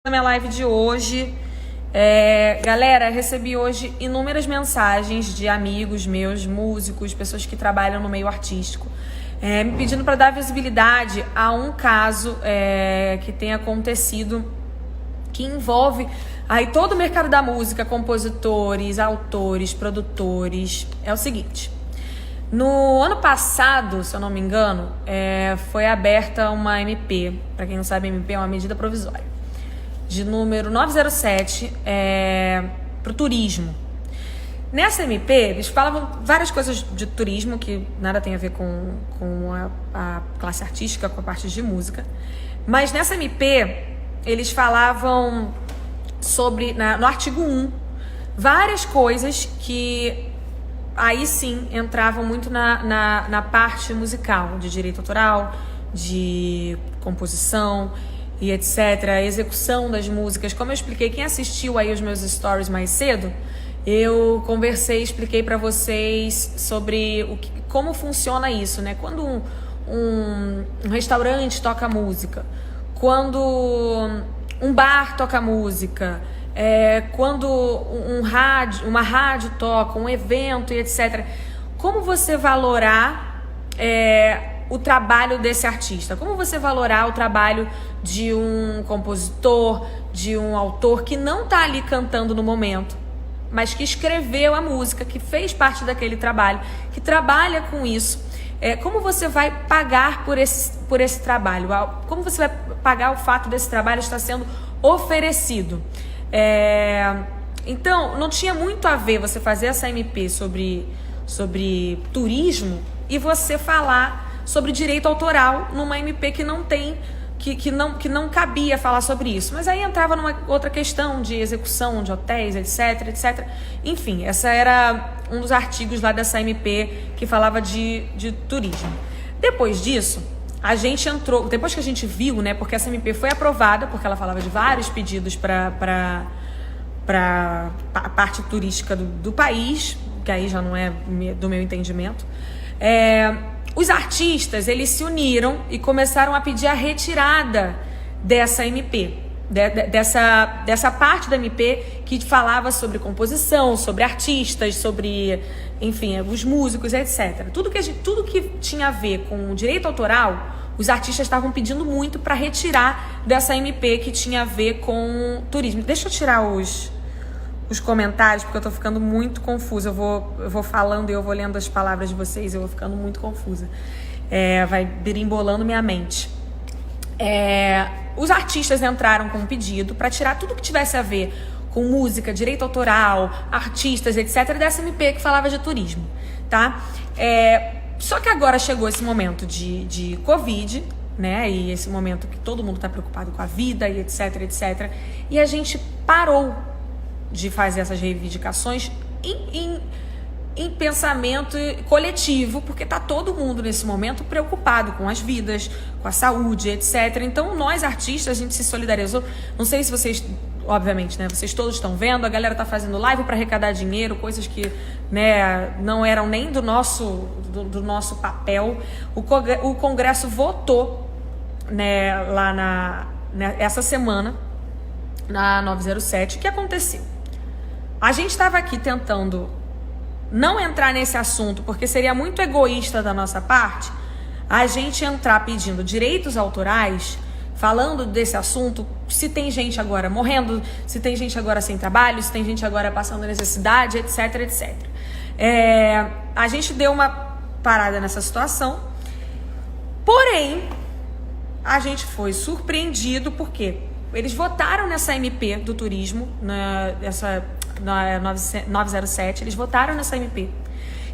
Na minha live de hoje, galera, recebi hoje inúmeras mensagens de amigos meus, músicos, pessoas que trabalham no meio artístico, me pedindo para dar visibilidade a um caso que tem acontecido, que envolve aí todo o mercado da música, compositores, autores, produtores. É o seguinte: no ano passado, se eu não me engano, foi aberta uma MP. Para quem não sabe, MP é uma medida provisória de número 907 para o turismo. Nessa MP, eles falavam várias coisas de turismo que nada tem a ver com a classe artística, com a parte de música. Mas nessa MP, eles falavam sobre, no artigo 1, várias coisas que aí sim entravam muito na parte musical, de direito autoral, de composição e etc, a execução das músicas. Como eu expliquei, quem assistiu aí os meus stories mais cedo, eu conversei, expliquei para vocês sobre como funciona isso, né? Quando um restaurante toca música, quando um bar toca música, quando uma rádio toca, um evento e etc. Como você valorar o trabalho desse artista? Como você valorar o trabalho de um compositor, de um autor que não está ali cantando no momento, mas que escreveu a música, que fez parte daquele trabalho, que trabalha com isso? Como você vai pagar por esse trabalho? Como você vai pagar o fato desse trabalho estar sendo oferecido? Então, não tinha muito a ver você fazer essa MP sobre turismo e você falar sobre direito autoral numa MP que não tem, que não cabia falar sobre isso. Mas aí entrava numa outra questão de execução de hotéis, etc. Enfim, essa era um dos artigos lá dessa MP que falava de turismo. Depois disso, a gente entrou, depois que a gente viu, né, porque essa MP foi aprovada, porque ela falava de vários pedidos para a parte turística do país, que aí já não é do meu entendimento. Os artistas, eles se uniram e começaram a pedir a retirada dessa MP, dessa parte da MP que falava sobre composição, sobre artistas, sobre, enfim, os músicos, etc. Tudo que tinha a ver com o direito autoral, os artistas estavam pedindo muito para retirar dessa MP que tinha a ver com turismo. Deixa eu tirar os comentários, porque eu tô ficando muito confusa. Eu vou falando e eu vou lendo as palavras de vocês, eu vou ficando muito confusa. Vai birimbolando minha mente. Os artistas entraram com um pedido para tirar tudo que tivesse a ver com música, direito autoral, artistas, etc, dessa MP que falava de turismo, tá? Só que agora chegou esse momento de Covid, né? E esse momento que todo mundo tá preocupado com a vida e etc. E a gente parou de fazer essas reivindicações em pensamento coletivo, porque tá todo mundo nesse momento preocupado com as vidas, com a saúde, etc. Então nós artistas, a gente se solidarizou. Não sei se vocês, obviamente, né, vocês todos estão vendo, a galera tá fazendo live para arrecadar dinheiro, coisas que, né, não eram nem do nosso papel. O Congresso votou, né, lá essa semana na 907. O que aconteceu? A gente estava aqui tentando não entrar nesse assunto, porque seria muito egoísta da nossa parte a gente entrar pedindo direitos autorais, falando desse assunto, se tem gente agora morrendo, se tem gente agora sem trabalho, se tem gente agora passando necessidade, etc. A gente deu uma parada nessa situação, porém, a gente foi surpreendido porque eles votaram nessa MP do turismo, na 907, eles votaram nessa MP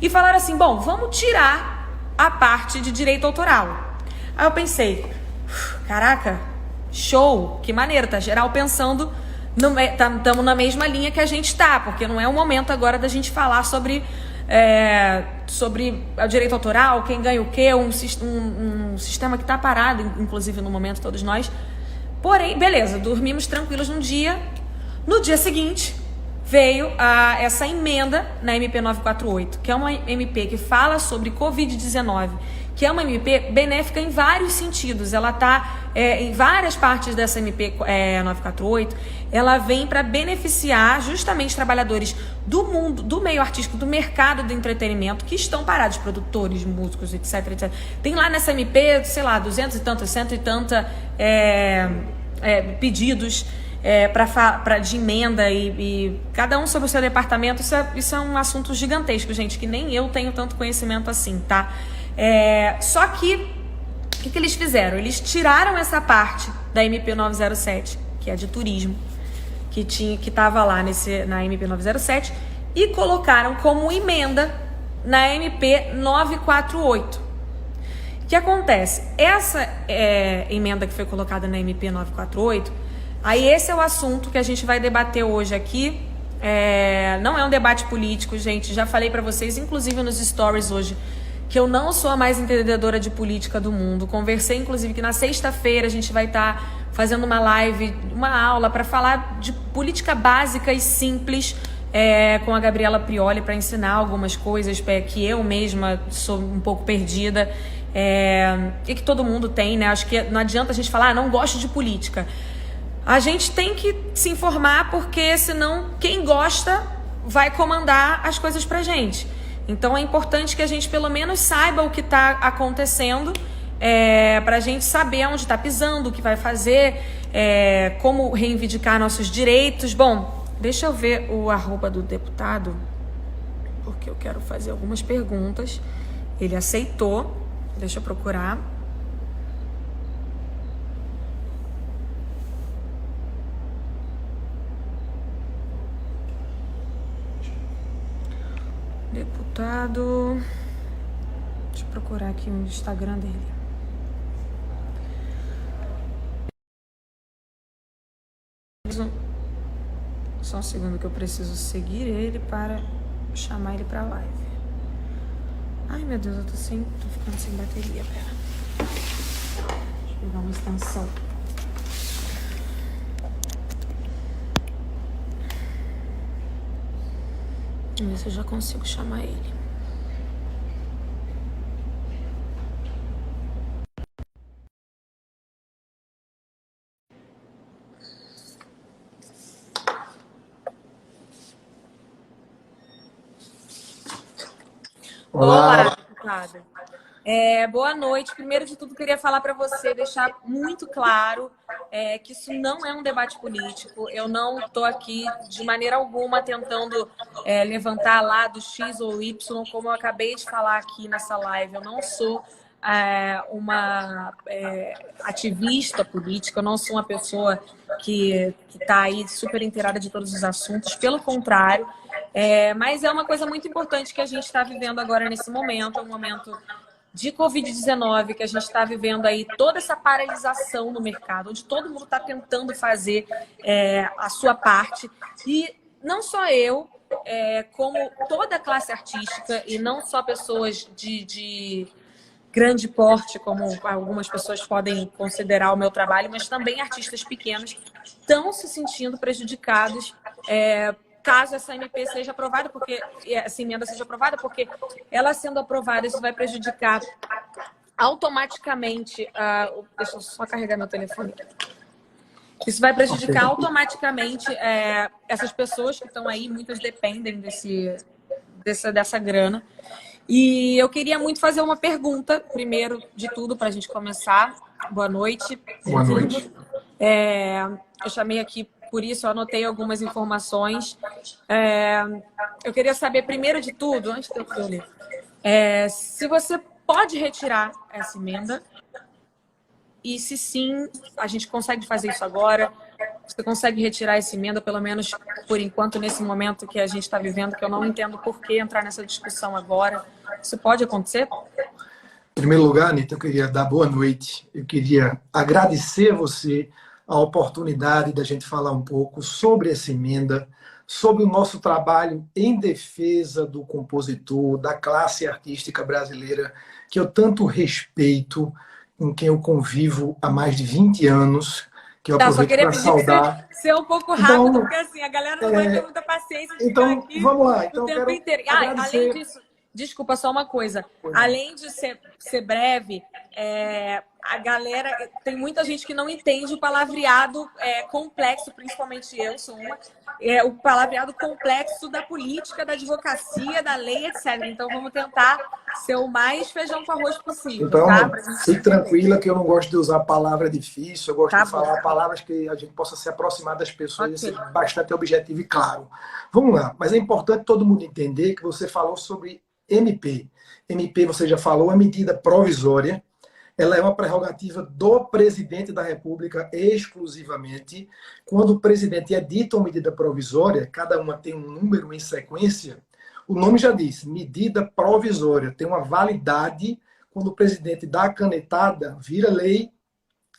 e falaram assim: bom, vamos tirar a parte de direito autoral. Aí eu pensei, caraca, show, que maneiro, tá geral pensando, estamos na mesma linha que a gente tá, porque não é o momento agora da gente falar sobre o direito autoral, quem ganha o quê, um sistema que tá parado, inclusive no momento, todos nós. Porém, beleza, dormimos tranquilos num dia. No dia seguinte, veio essa emenda na MP 948, que é uma MP que fala sobre Covid-19, que é uma MP benéfica em vários sentidos. Ela está em várias partes dessa MP 948, ela vem para beneficiar justamente trabalhadores do mundo, do meio artístico, do mercado do entretenimento, que estão parados, produtores, músicos, etc, etc. Tem lá nessa MP, sei lá, 200 e tantos, 100 e tanta pedidos de emenda e cada um sobre o seu departamento. Isso é um assunto gigantesco, gente, que nem eu tenho tanto conhecimento assim, tá? Só que o que eles fizeram? Eles tiraram essa parte da MP 907, que é de turismo, que estava lá na MP 907, e colocaram como emenda na MP 948. O que acontece? Essa emenda que foi colocada na MP 948, aí esse é o assunto que a gente vai debater hoje aqui. Não é um debate político, gente. Já falei para vocês, inclusive nos stories hoje, que eu não sou a mais entendedora de política do mundo. Conversei, inclusive, que na sexta-feira a gente vai estar fazendo uma live, uma aula para falar de política básica e simples com a Gabriela Prioli, para ensinar algumas coisas que eu mesma sou um pouco perdida e que todo mundo tem, né? Acho que não adianta a gente falar, não gosto de política. A gente tem que se informar, porque senão quem gosta vai comandar as coisas pra gente. Então é importante que a gente pelo menos saiba o que está acontecendo, para a gente saber onde está pisando, o que vai fazer, como reivindicar nossos direitos. Bom, deixa eu ver o arroba do deputado, porque eu quero fazer algumas perguntas. Ele aceitou, deixa eu procurar. Deputado, deixa eu procurar aqui o Instagram dele. Só um segundo que eu preciso seguir ele para chamar ele para live. Ai, meu Deus, eu tô ficando sem bateria, pera. Deixa eu pegar uma extensão. Vamos ver se eu já consigo chamar ele. Olá, deputada. Boa noite. Primeiro de tudo, queria falar para você, deixar muito claro que isso não é um debate político. Eu não estou aqui de maneira alguma tentando levantar lado X ou Y, como eu acabei de falar aqui nessa live. Eu não sou uma ativista política, eu não sou uma pessoa que está aí super inteirada de todos os assuntos, pelo contrário. Mas é uma coisa muito importante que a gente está vivendo agora nesse momento, um momento de Covid-19, que a gente está vivendo aí toda essa paralisação no mercado, onde todo mundo está tentando fazer a sua parte. E não só eu, como toda a classe artística, e não só pessoas de grande porte, como algumas pessoas podem considerar o meu trabalho, mas também artistas pequenos estão se sentindo prejudicados caso essa MP seja aprovada, porque essa emenda seja aprovada, porque ela sendo aprovada, isso vai prejudicar automaticamente. Deixa eu só carregar meu telefone. Isso vai prejudicar automaticamente essas pessoas que estão aí, muitas dependem dessa grana. E eu queria muito fazer uma pergunta, primeiro de tudo, para a gente começar. Boa noite. Boa noite. Eu chamei aqui por isso, eu anotei algumas informações. Eu queria saber, primeiro de tudo, antes de eu ler, se você pode retirar essa emenda e, se sim, a gente consegue fazer isso agora. Você consegue retirar essa emenda, pelo menos por enquanto, nesse momento que a gente está vivendo, que eu não entendo por que entrar nessa discussão agora. Isso pode acontecer? Em primeiro lugar, Anitta, eu queria dar boa noite. Eu queria agradecer a você a oportunidade da gente falar um pouco sobre essa emenda, sobre o nosso trabalho em defesa do compositor, da classe artística brasileira, que eu tanto respeito, com quem eu convivo há mais de 20 anos, que eu aproveito para saudar. Ser um pouco rápido, então, porque assim, a galera não vai ter muita paciência de então, ficar aqui vamos lá. Então, o tempo inteiro. Além disso, Desculpa, só uma coisa. Além de ser breve, a galera... Tem muita gente que não entende o palavreado complexo, principalmente eu sou uma. O palavreado complexo da política, da advocacia, da lei, etc. Então, vamos tentar ser o mais feijão com arroz possível. Então, tá? fique tranquila que eu não gosto de usar palavra difícil, eu gosto Tá de bom. falar palavras que a gente possa se aproximar das pessoas e ser bastante objetivo e claro. Vamos lá, mas é importante todo mundo entender que você falou sobre MP. MP, você já falou, é medida provisória. Ela é uma prerrogativa do presidente da República exclusivamente. Quando o presidente edita uma medida provisória, cada uma tem um número em sequência, o nome já diz, medida provisória, tem uma validade. Quando o presidente dá a canetada, vira lei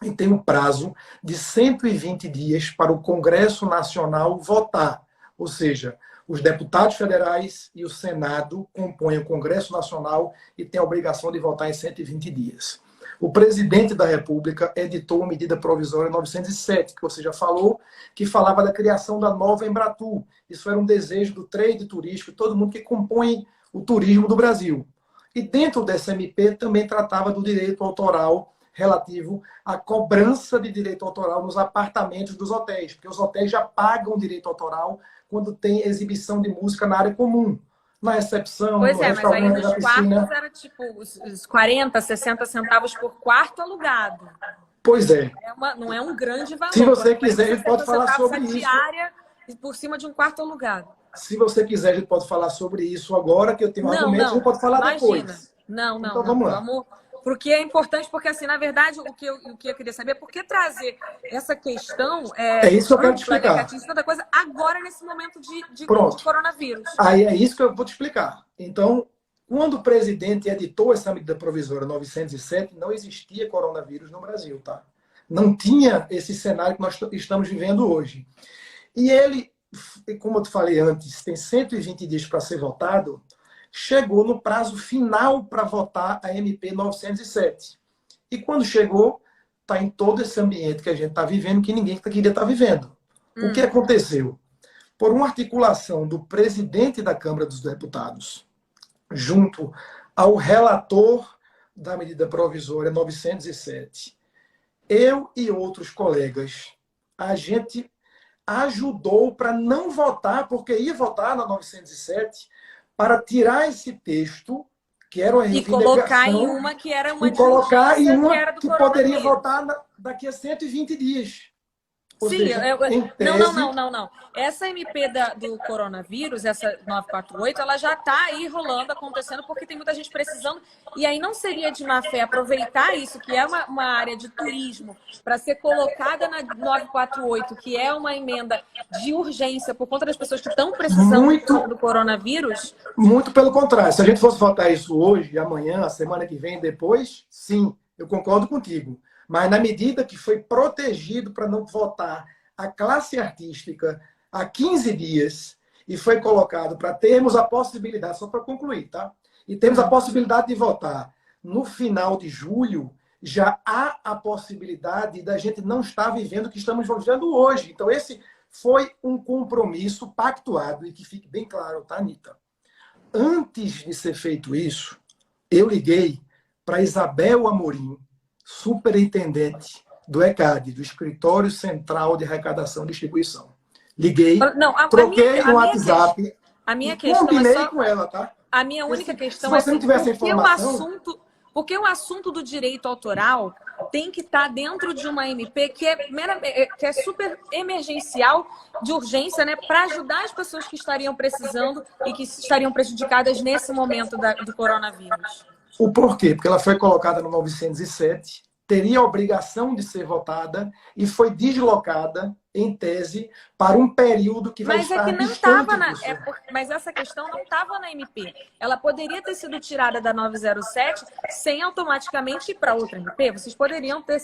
e tem um prazo de 120 dias para o Congresso Nacional votar. Ou seja, os deputados federais e o Senado compõem o Congresso Nacional e têm a obrigação de votar em 120 dias. O presidente da República editou a medida provisória 907, que você já falou, que falava da criação da nova Embratur. Isso era um desejo do trade turístico, todo mundo que compõe o turismo do Brasil. E dentro dessa MP também tratava do direito autoral relativo à cobrança de direito autoral nos apartamentos dos hotéis, porque os hotéis já pagam direito autoral quando tem exibição de música na área comum. Na recepção, pois no mas aí restaurante, nos na piscina. quartos era tipo os 40, 60 centavos por quarto alugado. Pois é. Não é um grande valor. Se você quiser, a gente pode falar sobre isso. Diária por cima de um quarto alugado. Se você quiser, a gente pode falar sobre isso agora, que eu tenho argumentos, a gente pode falar depois. Não. Então vamos lá. Porque é importante, porque assim, na verdade, o que eu queria saber é por que trazer essa questão é isso que eu quero te explicar. Tanta coisa agora, nesse momento de coronavírus. Aí é isso que eu vou te explicar. Então, quando o presidente editou essa medida provisória 907, não existia coronavírus no Brasil, tá? Não tinha esse cenário que nós estamos vivendo hoje. E ele, como eu te falei antes, tem 120 dias para ser votado, chegou no prazo final para votar a MP 907. E quando chegou, está em todo esse ambiente que a gente está vivendo, que ninguém queria estar vivendo. O que aconteceu? Por uma articulação do presidente da Câmara dos Deputados, junto ao relator da medida provisória 907, eu e outros colegas, a gente ajudou para não votar, porque ia votar na 907, para tirar esse texto, que era uma reivindicação, e colocar em uma que era uma e colocar em uma que poderia votar daqui a 120 dias. Ou sim, seja, não. Essa MP do coronavírus, essa 948, ela já está aí rolando, acontecendo, porque tem muita gente precisando. E aí não seria de má fé aproveitar isso, que é uma área de turismo, para ser colocada na 948, que é uma emenda de urgência por conta das pessoas que estão precisando do coronavírus? Muito pelo contrário. Se a gente fosse votar isso hoje, amanhã, a semana que vem, depois, sim, eu concordo contigo. Mas na medida que foi protegido para não votar a classe artística há 15 dias e foi colocado para termos a possibilidade, só para concluir, tá? E temos a possibilidade de votar no final de julho, já há a possibilidade da gente não estar vivendo o que estamos vivendo hoje. Então esse foi um compromisso pactuado e que fique bem claro, tá, Anitta? Antes de ser feito isso, eu liguei para Isabel Amorim, superintendente do ECAD, do Escritório Central de Arrecadação e Distribuição. Liguei, troquei no WhatsApp, a minha questão combinei é só... com ela, tá? A minha única questão se você não tivesse informação... Porque o assunto do direito autoral tem que estar dentro de uma MP que é super emergencial, de urgência, né, para ajudar as pessoas que estariam precisando e que estariam prejudicadas nesse momento do coronavírus. O porquê? Porque ela foi colocada no 907, teria a obrigação de ser votada e foi deslocada, em tese, para um período que vai estar distante Mas essa questão não estava na MP. Ela poderia ter sido tirada da 907 sem automaticamente ir para outra MP. Vocês poderiam ter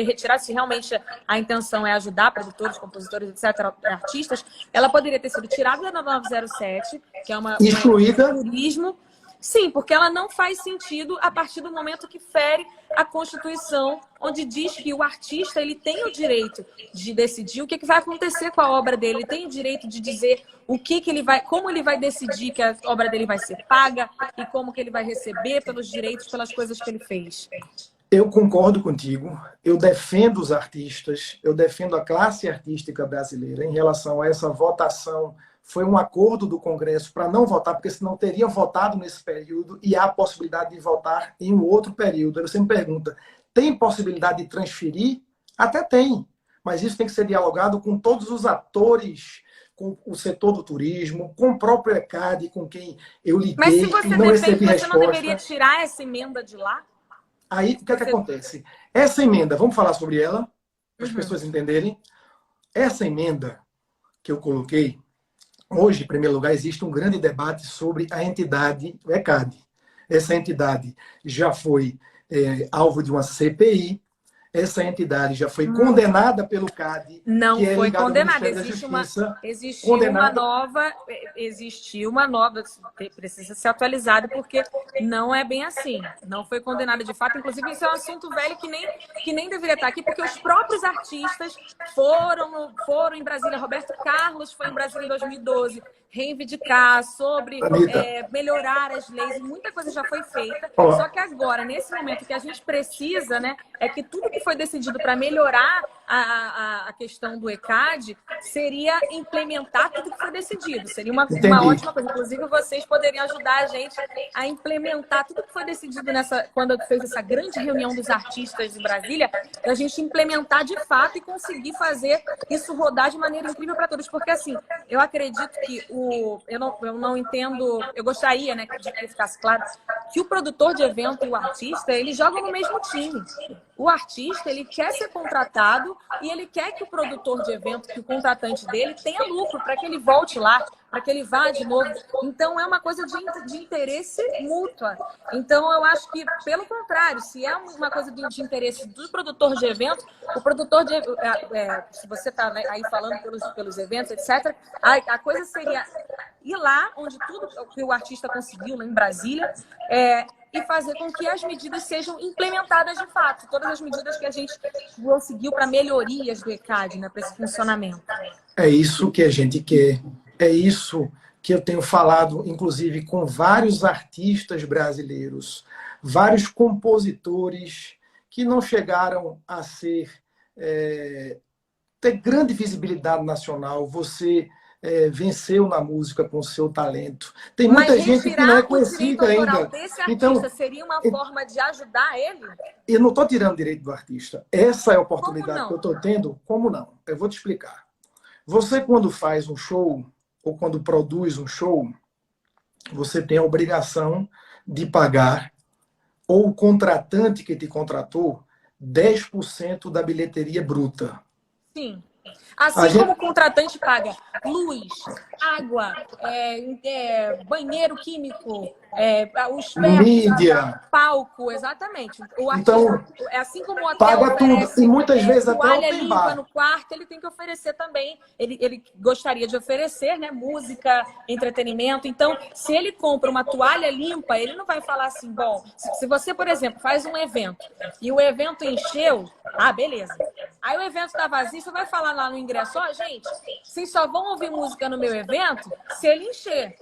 retirado, se realmente a intenção é ajudar produtores, compositores, etc., artistas, ela poderia ter sido tirada da 907, que é uma excluída, turismo, Sim, porque ela não faz sentido a partir do momento que fere a Constituição, onde diz que o artista ele tem o direito de decidir o que vai acontecer com a obra dele, ele tem o direito de dizer o que ele vai, como ele vai decidir que a obra dele vai ser paga e como que ele vai receber pelos direitos, pelas coisas que ele fez. Eu concordo contigo, eu defendo os artistas, eu defendo a classe artística brasileira em relação a essa votação. Foi um acordo do Congresso para não votar, porque senão teria votado nesse período e há a possibilidade de votar em um outro período. Aí você me pergunta, tem possibilidade de transferir? Até tem, mas isso tem que ser dialogado com todos os atores, com o setor do turismo, com o próprio ECAD, com quem eu liguei mas se você e não recebi resposta. Você não deveria tirar essa emenda de lá? Aí, o que é que acontece? Essa emenda, vamos falar sobre ela, para as pessoas entenderem. Essa emenda que eu coloquei, hoje, em primeiro lugar, existe um grande debate sobre a entidade, o ECAD. Essa entidade já foi alvo de uma CPI, essa entidade já foi condenada pelo CAD. Não que foi ligado ao condenada. Ministério Existiu uma nova, precisa ser atualizada, porque não é bem assim. Não foi condenada de fato. Inclusive, isso é um assunto velho que nem deveria estar aqui, porque os próprios artistas foram em Brasília. Roberto Carlos foi em Brasília em 2012 reivindicar sobre melhorar as leis. Muita coisa já foi feita. Só que agora, nesse momento que a gente precisa, né, é que tudo que foi decidido para melhorar a questão do ECAD seria implementar tudo que foi decidido. Seria uma ótima coisa. Inclusive, vocês poderiam ajudar a gente a implementar tudo que foi decidido quando fez essa grande reunião dos artistas em Brasília, a gente implementar de fato e conseguir fazer isso rodar de maneira incrível para todos. Porque, assim, eu acredito que eu não entendo, eu gostaria, né, de que ficasse claro que o produtor de evento e o artista, eles jogam no mesmo time. O artista, ele quer ser contratado e ele quer que o produtor de evento, que o contratante dele, tenha lucro para que ele volte lá, para que ele vá de novo. Então, é uma coisa de interesse mútua. Então, eu acho que, pelo contrário, se é uma coisa de interesse do produtor de evento, o produtor de se você está aí falando pelos eventos, etc., a coisa seria ir lá, onde tudo que o artista conseguiu, lá em Brasília, e fazer com que as medidas sejam implementadas de fato. Todas as medidas que a gente conseguiu para melhorias do ECAD, né, para esse funcionamento. É isso que a gente quer. É isso que eu tenho falado, inclusive, com vários artistas brasileiros, vários compositores que não chegaram a ter grande visibilidade nacional. Você venceu na música com o seu talento. Tem muita gente que não é conhecida ainda. Desse artista então, seria uma forma de ajudar ele? Eu não estou tirando direito do artista. Essa é a oportunidade que eu estou tendo. Como não? Eu vou te explicar. Você, quando faz um show, ou quando produz um show, você tem a obrigação de pagar, ou o contratante que te contratou, 10% da bilheteria bruta. Sim. Assim como o contratante paga luz, água, banheiro químico, os mídia, palco, exatamente. O artista, então, assim como o hotel paga oferece, tudo. E muitas vezes até toalha limpa no quarto, ele tem que oferecer também. Ele gostaria de oferecer, né, música, entretenimento. Então, se ele compra uma toalha limpa, ele não vai falar assim, bom, se você, por exemplo, faz um evento e o evento encheu, beleza. Aí o evento está vazio, você vai falar lá no ingresso, gente, vocês só vão ouvir música no meu evento se ele encher.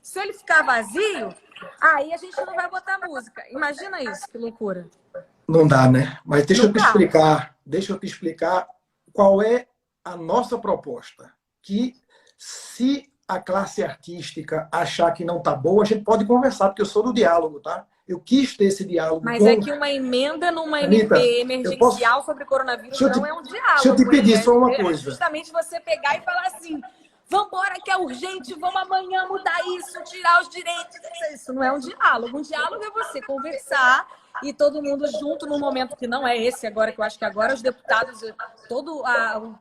Se ele ficar vazio, aí a gente não vai botar música. Imagina isso, que loucura. Não dá, né? Mas deixa eu te explicar qual é a nossa proposta. Que se a classe artística achar que não tá boa, a gente pode conversar, porque eu sou do diálogo, tá? Eu quis ter esse diálogo. Mas é que uma emenda numa MP emergencial sobre coronavírus não é um diálogo. Deixa eu te pedir só uma coisa. Justamente você pegar e falar assim, vambora que é urgente, vamos amanhã mudar isso, tirar os direitos. Isso não é um diálogo. Um diálogo é você conversar e todo mundo junto num momento que não é esse agora, que eu acho que agora os deputados, todo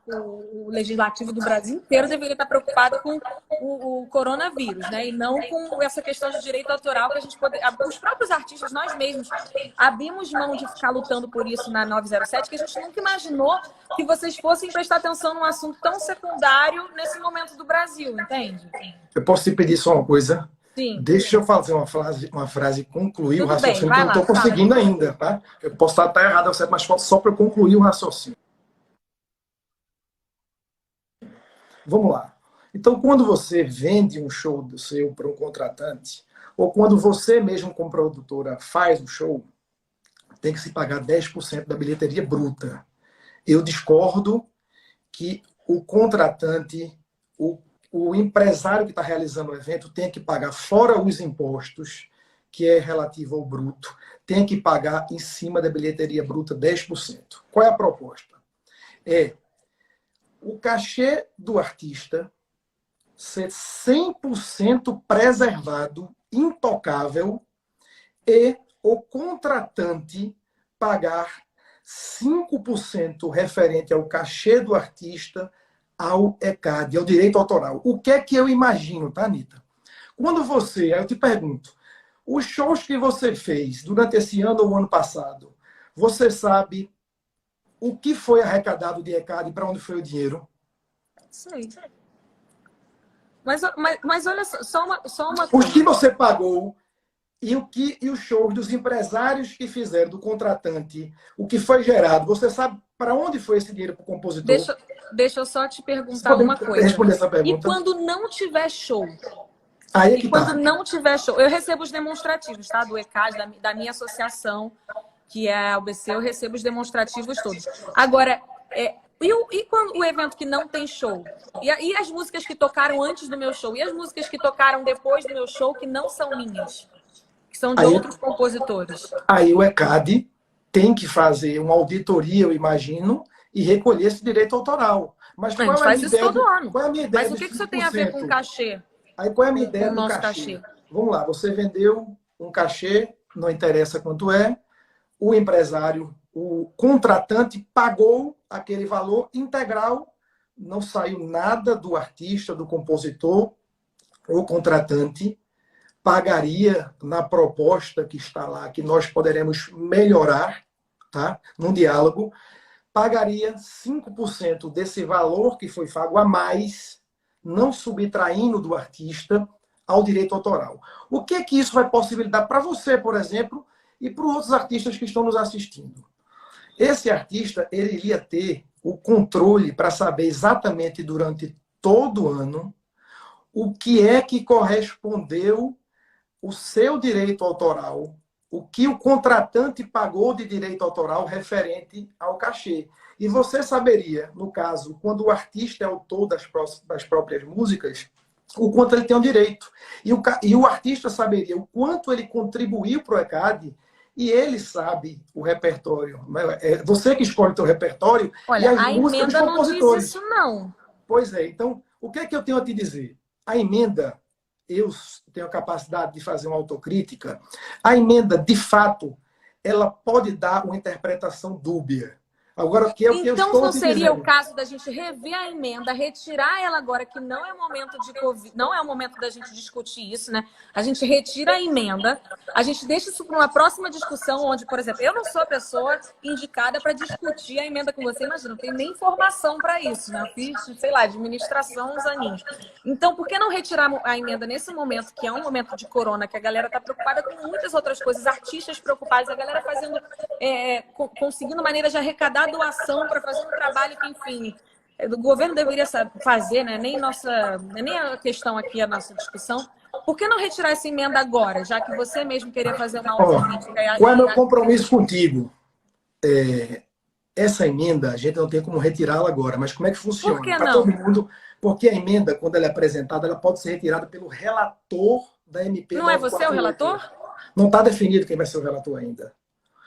o legislativo do Brasil inteiro deveria estar preocupado com o coronavírus, né? E não com essa questão de direito autoral que a gente pode... Os próprios artistas, nós mesmos, abrimos mão de ficar lutando por isso na 907, que a gente nunca imaginou que vocês fossem prestar atenção num assunto tão secundário nesse momento do Brasil, entende? Eu posso te pedir só uma coisa? Sim. Deixa eu fazer uma frase e concluir o Tudo bem, raciocínio, que vai eu não lá, estou fala. conseguindo ainda, tá? Eu posso estar errado, mas só para eu concluir o raciocínio. Vamos lá. Então, quando você vende um show do seu para um contratante, ou quando você mesmo, como produtora, faz o show, tem que se pagar 10% da bilheteria bruta. Eu discordo que o contratante, o empresário que está realizando o evento, tem que pagar fora os impostos, que é relativo ao bruto, tem que pagar em cima da bilheteria bruta 10%. Qual é a proposta? É o cachê do artista ser 100% preservado, intocável, e o contratante pagar 5% referente ao cachê do artista ao ECAD, ao direito autoral. O que é que eu imagino, tá, Anitta? Quando você, aí eu te pergunto, os shows que você fez durante esse ano ou ano passado, você sabe o que foi arrecadado de ECAD e para onde foi o dinheiro? Sei. Mas olha só uma O que coisa. você pagou e os shows dos empresários que fizeram, do contratante, o que foi gerado, você sabe para onde foi esse dinheiro para o compositor? Deixa eu só te Você perguntar pode uma coisa. responder essa E pergunta? quando não tiver show? Aí é E que quando tá. não tiver show? Eu recebo os demonstrativos, tá? Do ECAD, da minha associação, que é a UBC, eu recebo os demonstrativos todos. Agora, e quando o evento que não tem show? E as músicas que tocaram antes do meu show? E as músicas que tocaram depois do meu show que não são minhas? Que são de Aí, outros compositores? aí o ECAD tem que fazer uma auditoria, eu imagino, e recolher esse direito autoral. Mas A gente faz isso todo ano. qual é a minha ideia Mas o dos que isso tem a ver com 5%? cachê? Aí qual é a minha Com ideia o do nosso cachê? cachê? Vamos lá, você vendeu um cachê, não interessa quanto é, o empresário, o contratante pagou aquele valor integral, não saiu nada do artista, do compositor, o contratante pagaria na proposta que está lá, que nós poderemos melhorar, tá? Num diálogo, pagaria 5% desse valor que foi pago a mais, não subtraindo do artista ao direito autoral. O que é que isso vai possibilitar para você, por exemplo, e para os outros artistas que estão nos assistindo? Esse artista, ele iria ter o controle para saber exatamente durante todo o ano o que é que correspondeu o seu direito autoral, o que o contratante pagou de direito autoral referente ao cachê. E você saberia, no caso, quando o artista é autor das próprias músicas, o quanto ele tem o direito. E o artista saberia o quanto ele contribuiu para o ECAD, e ele sabe o repertório. É você que escolhe o seu repertório e Olha, as a músicas dos emenda não diz compositores. isso, não. Pois é. Então, o que é que eu tenho a te dizer? A emenda, eu tenho a capacidade de fazer uma autocrítica, a emenda, de fato, ela pode dar uma interpretação dúbia. Agora, o que é o que eu Então, estou não te seria o dizendo? caso da gente rever a emenda, retirar ela agora, que não é o momento de Covid, não é o momento da gente discutir isso, né? A gente retira a emenda, a gente deixa isso para uma próxima discussão, onde, por exemplo, eu não sou a pessoa indicada para discutir a emenda com você, imagina, não tenho nem formação para isso, né? Eu fiz, sei lá, administração uns aninhos. Então, por que não retirar a emenda nesse momento, que é um momento de corona, que a galera está preocupada com muitas outras coisas, artistas preocupados, a galera fazendo, conseguindo maneiras de arrecadar doação para fazer um trabalho que, enfim, o governo deveria fazer, né? Nem a questão aqui, a nossa discussão. Por que não retirar essa emenda agora, já que você mesmo queria fazer uma autocrítica? Qual é meu compromisso contigo? Essa emenda, a gente não tem como retirá-la agora, mas como é que funciona? Por que Para não? todo mundo, porque a emenda, quando ela é apresentada, ela pode ser retirada pelo relator da MP. Não é você o relator? Não está definido quem vai ser o relator ainda.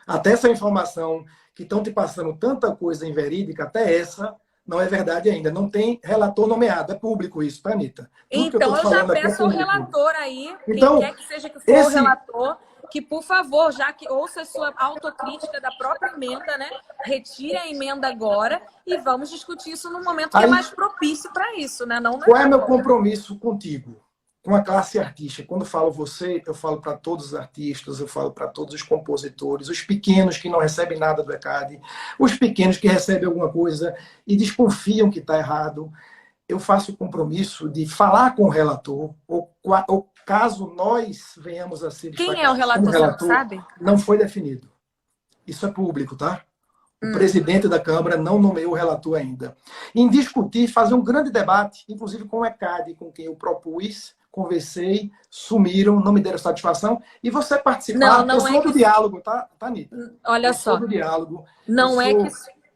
Até essa informação que estão te passando tanta coisa inverídica, até essa não é verdade ainda. Não tem relator nomeado. É público isso, tá, Anitta? Então, eu já peço ao relator aí, então, quem quer que seja que for o relator, que, por favor, já que ouça a sua autocrítica da própria emenda, né? Retire a emenda agora e vamos discutir isso num momento que é mais propício para isso, né? Não, qual é meu compromisso contigo? Com a classe artística. Quando falo você, eu falo para todos os artistas, eu falo para todos os compositores, os pequenos que não recebem nada do ECAD, os pequenos que recebem alguma coisa e desconfiam que está errado. eu faço o compromisso de falar com o relator, ou caso nós venhamos a ser Quem é o destacados como relator, você não sabe? não foi definido. Isso é público, tá? O presidente da Câmara não nomeou o relator ainda. Em discutir, fazer um grande debate, inclusive com o ECAD, com quem eu propus, conversei, sumiram, não me deram satisfação. E você participar, Não eu sou do diálogo, tá, Anitta? Olha Eu só. sou do diálogo.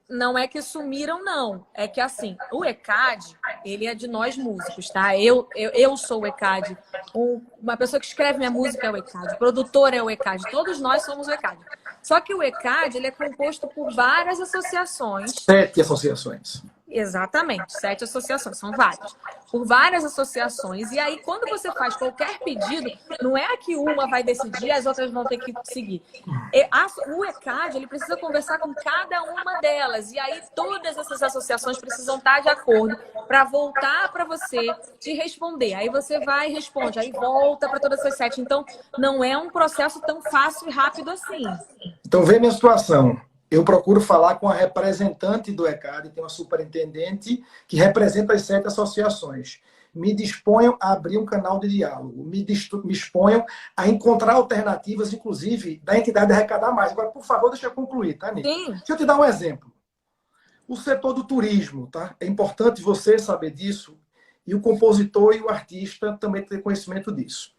Não é que sumiram, não. É que, assim, o ECAD, ele é de nós músicos, tá? Eu sou o ECAD. Uma pessoa que escreve minha música é o ECAD. O produtor é o ECAD. Todos nós somos o ECAD. Só que o ECAD, ele é composto por várias associações. 7 associações. Exatamente, 7 associações, são várias. Por várias associações. E aí, quando você faz qualquer pedido, não é que uma vai decidir, as outras vão ter que seguir. O ECAD, ele precisa conversar com cada uma delas. E aí, todas essas associações precisam estar de acordo para voltar para você te responder. Aí você vai e responde, aí volta para todas essas 7. Então, não é um processo tão fácil e rápido assim. Então, vê minha situação. Eu procuro falar com a representante do ECAD, tem uma superintendente que representa as 7 associações. Me disponham a abrir um canal de diálogo, me exponham a encontrar alternativas, inclusive, da entidade arrecadar mais. Agora, por favor, deixa eu concluir, tá, Nito? Sim. Deixa eu te dar um exemplo. O setor do turismo, tá? É importante você saber disso e o compositor e o artista também ter conhecimento disso.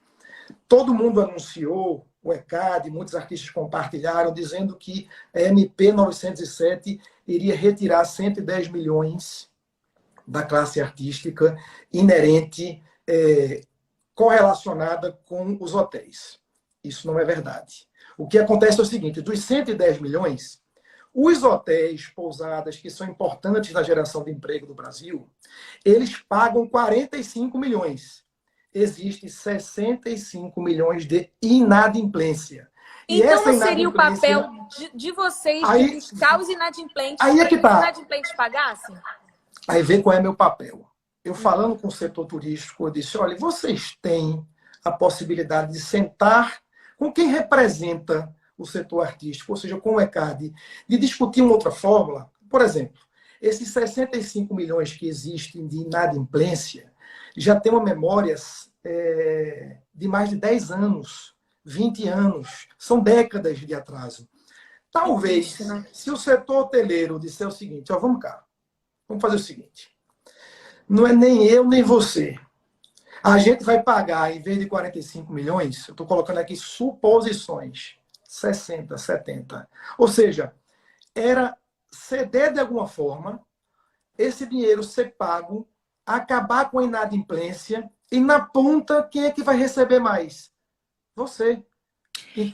Todo mundo anunciou, o ECAD, muitos artistas compartilharam, dizendo que a MP 907 iria retirar 110 milhões da classe artística inerente, correlacionada com os hotéis. Isso não é verdade. O que acontece é o seguinte, dos 110 milhões, os hotéis, pousadas, que são importantes na geração de emprego do Brasil, eles pagam 45 milhões. Existe 65 milhões de inadimplência. Então não seria o papel de vocês de buscar os inadimplentes para que os inadimplentes pagassem? Aí vê qual é meu papel. Eu falando com o setor turístico, eu disse, olha, vocês têm a possibilidade de sentar com quem representa o setor artístico, ou seja, com o ECAD, de discutir uma outra fórmula. Por exemplo, esses 65 milhões que existem de inadimplência, já tem uma memória de mais de 10 anos, 20 anos, são décadas de atraso. Talvez, se o setor hoteleiro disser o seguinte, ó, vamos cá, vamos fazer o seguinte, não é nem eu nem você, a gente vai pagar, em vez de 45 milhões, eu estou colocando aqui suposições, 60, 70. Ou seja, era ceder de alguma forma, esse dinheiro ser pago, acabar com a inadimplência e na ponta, quem é que vai receber mais? Você.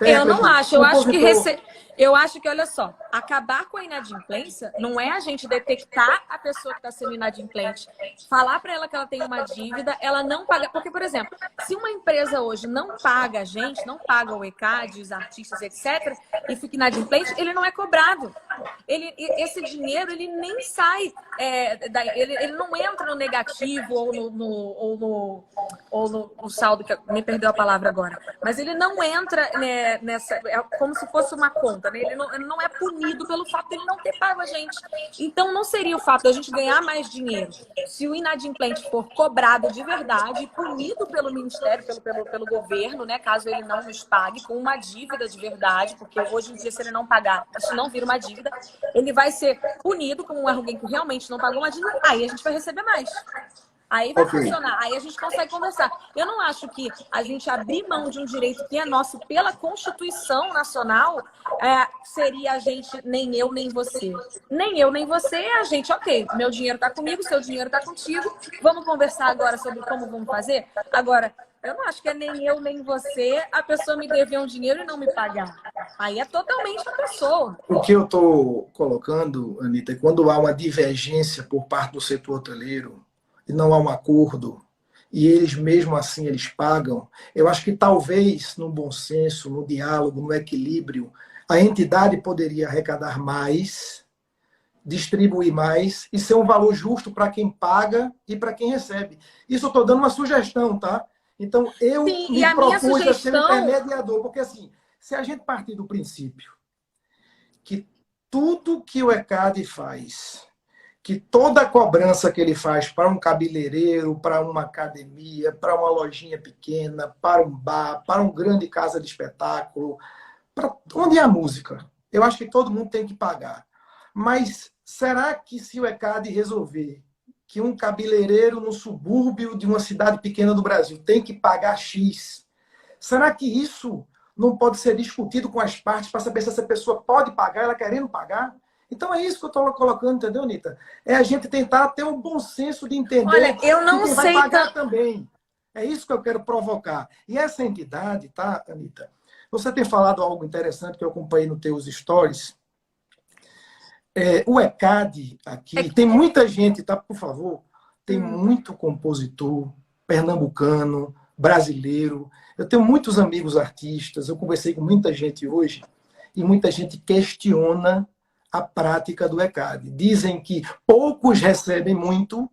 Eu não acho. Eu acho que, olha só, acabar com a inadimplência não é a gente detectar a pessoa que está sendo inadimplente, falar para ela que ela tem uma dívida, ela não paga. Porque, por exemplo, se uma empresa hoje não paga a gente, não paga o ECAD, os artistas, etc., e fica inadimplente, ele não é cobrado. Esse dinheiro, ele nem sai, ele não entra no negativo ou no saldo, que me perdeu a palavra agora, mas ele não entra nessa, é como se fosse uma conta, né? Ele não é punido pelo fato de ele não ter pago a gente. Então não seria o fato de a gente ganhar mais dinheiro se o inadimplente for cobrado de verdade, punido pelo Ministério, pelo governo, né? Caso ele não nos pague, com uma dívida de verdade, porque hoje em dia, se ele não pagar, isso não vira uma dívida, ele vai ser punido como alguém que realmente não pagou uma dívida, aí a gente vai receber mais. Aí vai funcionar, aí a gente consegue conversar. Eu não acho que a gente abrir mão de um direito que é nosso pela Constituição Nacional seria a gente, nem eu, nem você. Nem eu, nem você, é a gente, ok, meu dinheiro tá comigo, seu dinheiro tá contigo, vamos conversar agora sobre como vamos fazer? Agora, eu não acho que é nem eu, nem você, a pessoa me dever um dinheiro e não me pagar. Aí é totalmente a pessoa. O que eu estou colocando, Anitta, é quando há uma divergência por parte do setor hoteleiro, e não há um acordo, e eles mesmo assim eles pagam, eu acho que talvez no bom senso, no diálogo, no equilíbrio, a entidade poderia arrecadar mais, distribuir mais e ser um valor justo para quem paga e para quem recebe. Isso eu estou dando uma sugestão, tá? Então eu me propus a ser intermediador, porque assim, se a gente partir do princípio que tudo que o ECAD faz que toda a cobrança que ele faz para um cabeleireiro, para uma academia, para uma lojinha pequena, para um bar, para uma grande casa de espetáculo, para onde é a música? Eu acho que todo mundo tem que pagar. Mas será que se o ECAD resolver que um cabeleireiro no subúrbio de uma cidade pequena do Brasil tem que pagar X, será que isso não pode ser discutido com as partes para saber se essa pessoa pode pagar, ela querendo pagar? Então é isso que eu estou colocando, entendeu, Anitta? É a gente tentar ter um bom senso de entender. Olha, eu não quem sei vai pagar também. É isso que eu quero provocar. E essa entidade, tá, Anitta? Você tem falado algo interessante que eu acompanhei nos teus stories. O ECAD aqui, tem muita gente, tá? Por favor, tem muito compositor pernambucano, brasileiro. Eu tenho muitos amigos artistas, eu conversei com muita gente hoje, e muita gente questiona a prática do ECAD. Dizem que poucos recebem muito,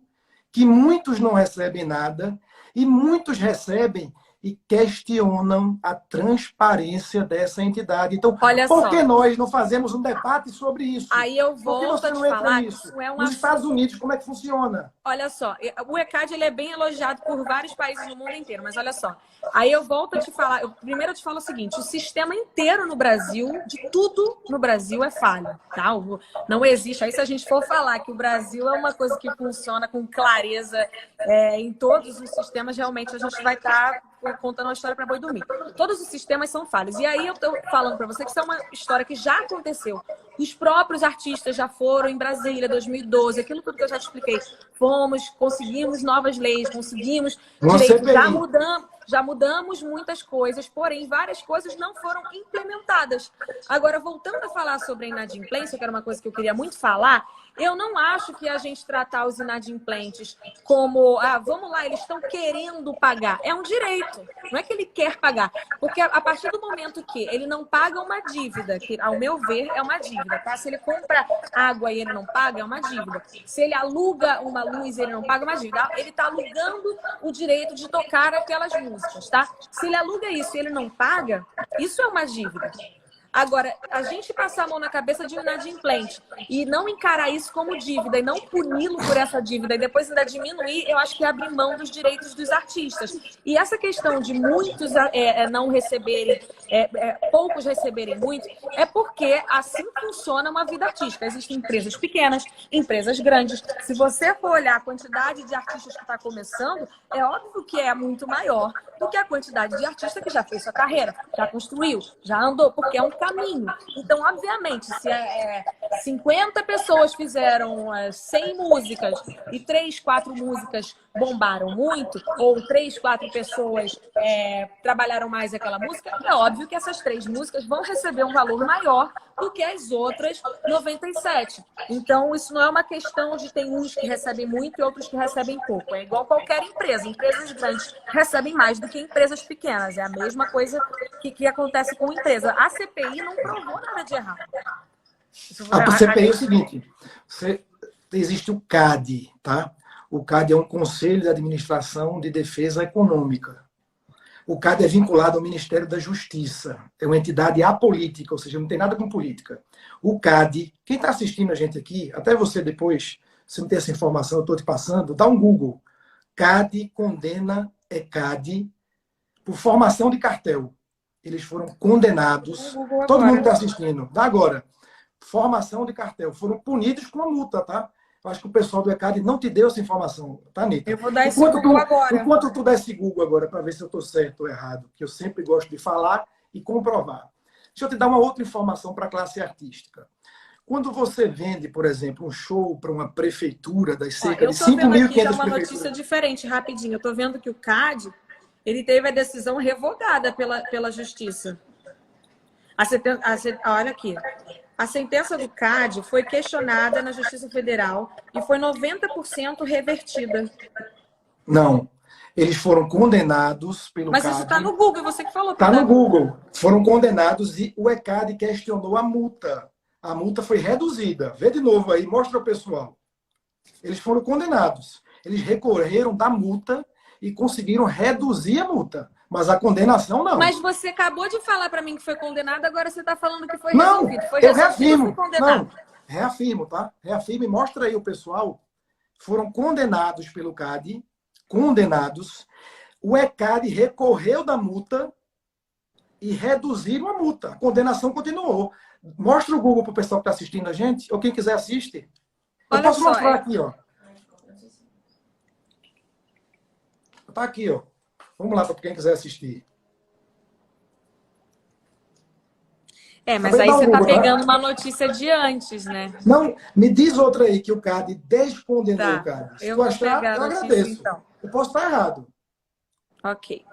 que muitos não recebem nada, e muitos recebem e questionam a transparência dessa entidade. Então, por que nós não fazemos um debate sobre isso? Aí eu volto a te falar que isso é Nos Estados Unidos, como é que funciona? Olha só, o ECAD ele é bem elogiado por vários países no mundo inteiro, mas olha só, aí eu volto a te falar, primeiro eu te falo o seguinte, o sistema inteiro no Brasil, de tudo no Brasil é falho, tá? Não existe, aí se a gente for falar que o Brasil é uma coisa que funciona com clareza em todos os sistemas, realmente a gente vai estar contando uma história para boi dormir. Todos os sistemas são falhos. E aí eu tô falando para você que isso é uma história que já aconteceu. Os próprios artistas já foram em Brasília, 2012, aquilo tudo que eu já te expliquei. Fomos, conseguimos novas leis, conseguimos direitos, já mudamos muitas coisas, porém várias coisas não foram implementadas. Agora, voltando a falar sobre a inadimplência, que era uma coisa que eu queria muito falar, eu não acho que a gente tratar os inadimplentes como, vamos lá, eles estão querendo pagar. É um direito, não é que ele quer pagar. Porque a partir do momento que ele não paga uma dívida, que ao meu ver é uma dívida, tá? Se ele compra água e ele não paga, é uma dívida. Se ele aluga uma luz e ele não paga, é uma dívida. Ele está alugando o direito de tocar aquelas músicas, tá? Se ele aluga isso e ele não paga, isso é uma dívida. Agora, a gente passar a mão na cabeça de um inadimplente e não encarar isso como dívida e não puni-lo por essa dívida e depois ainda diminuir, eu acho que é abrir mão dos direitos dos artistas. E essa questão de muitos não receberem, poucos receberem muito, é porque assim funciona uma vida artística. Existem empresas pequenas, empresas grandes. Se você for olhar a quantidade de artistas que está começando, é óbvio que é muito maior do que a quantidade de artista que já fez sua carreira, já construiu, já andou, porque é um caminho. Então, obviamente, se 50 pessoas fizeram 100 músicas e 3, 4 músicas bombaram muito, ou 3, 4 pessoas trabalharam mais aquela música, é óbvio que essas 3 músicas vão receber um valor maior do que as outras 97. Então, isso não é uma questão de tem uns que recebem muito e outros que recebem pouco. É igual qualquer empresa. Empresas grandes recebem mais do que empresas pequenas. É a mesma coisa que acontece com empresa. A CPI não provou nada de errado. A CPI é o seguinte, existe o CAD, tá? O CAD é um Conselho de Administração de Defesa Econômica. O CAD é vinculado ao Ministério da Justiça. É uma entidade apolítica, ou seja, não tem nada com política. O CAD, quem está assistindo a gente aqui, até você depois, se não tem essa informação, eu estou te passando, dá um Google. CAD condena ECAD por formação de cartel. Eles foram condenados. Todo mundo está assistindo. Dá agora. Formação de cartel. Foram punidos com uma multa, tá? Eu acho que o pessoal do ECAD não te deu essa informação, tá, Anitta? Eu vou dar esse Google agora. Enquanto tu dá esse Google agora, para ver se eu estou certo ou errado, que eu sempre gosto de falar e comprovar. Deixa eu te dar uma outra informação para a classe artística. Quando você vende, por exemplo, um show para uma prefeitura das cerca de 5.500 prefeituras... uma notícia diferente, rapidinho. Eu estou vendo que o CAD ele teve a decisão revogada pela Justiça. Olha aqui. A sentença do CAD foi questionada na Justiça Federal e foi 90% revertida. Não. Eles foram condenados pelo CAD. Mas isso está no Google, você que falou. Está no Google. Foram condenados e o ECAD questionou a multa. A multa foi reduzida. Vê de novo aí, mostra ao pessoal. Eles foram condenados. Eles recorreram da multa e conseguiram reduzir a multa. Mas a condenação não. Mas você acabou de falar para mim que foi condenado, agora você está falando que foi resolvido. Foi eu reafirmo. Foi condenado. reafirmo, tá? Reafirmo e mostra aí o pessoal. Foram condenados pelo CAD, condenados. O ECAD recorreu da multa e reduziram a multa. A condenação continuou. Mostra o Google para o pessoal que está assistindo a gente, ou quem quiser assiste. Eu Olha posso só, mostrar aqui, ó. Tá aqui, ó. Vamos lá para quem quiser assistir. mas Também aí dá um você tá Google, tá? pegando uma notícia de antes, né? Não, me diz outra aí que o CAD descondenou o Tá, CAD. Se eu tu vou achar, pegar a eu notícia agradeço. então. Eu posso estar errado. Ok,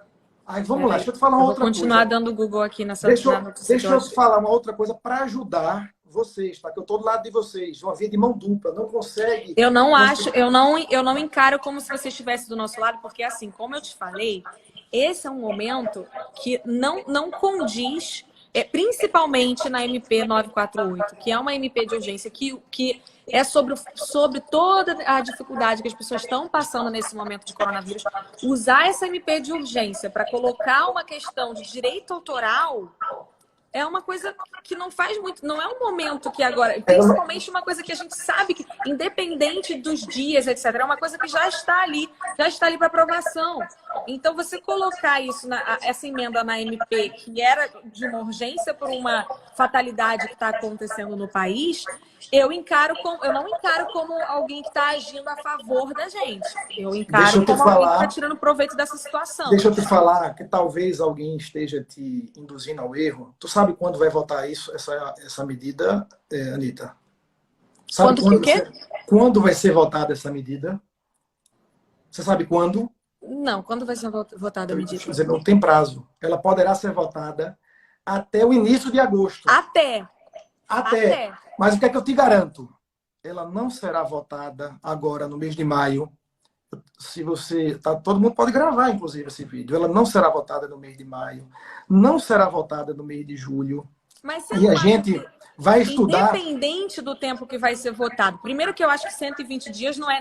Aí vamos lá, peraí. deixa eu te falar Eu uma vou outra continuar coisa. dando Google aqui na notícia que Deixa eu eu te achei. falar uma outra coisa para ajudar vocês, tá? Que eu estou do lado de vocês. Uma via de mão dupla. Não consegue. Eu não acho, eu não encaro como se você estivesse do nosso lado, porque assim, como eu te falei, esse é um momento que não condiz, principalmente na MP 948, que é uma MP de urgência que é sobre toda a dificuldade que as pessoas estão passando nesse momento de coronavírus. Usar essa MP de urgência para colocar uma questão de direito autoral é uma coisa que não faz muito, não é um momento que agora, principalmente uma coisa que a gente sabe que, independente dos dias, etc., é uma coisa que já está ali para aprovação. Então, você colocar isso, essa emenda na MP, que era de uma urgência por uma fatalidade que está acontecendo no país, eu não encaro como alguém que está agindo a favor da gente. Eu Deixa encaro eu te como alguém que está falar. tirando proveito dessa situação. Deixa eu te falar que talvez alguém esteja te induzindo ao erro. Tu sabe quando vai votar essa medida, Anitta? Sabe Quando que o quê? quando vai ser votada essa medida? Você sabe quando? Não, quando vai ser votada a medida? Quer dizer, não tem prazo. Ela poderá ser votada até o início de agosto. Até. Mas o que é que eu te garanto? Ela não será votada agora no mês de maio. Se você, todo mundo pode gravar, inclusive, esse vídeo. Ela não será votada no mês de maio, não será votada no mês de julho. Mas e a gente vai estudar. Independente do tempo que vai ser votado. Primeiro que eu acho que 120 dias não é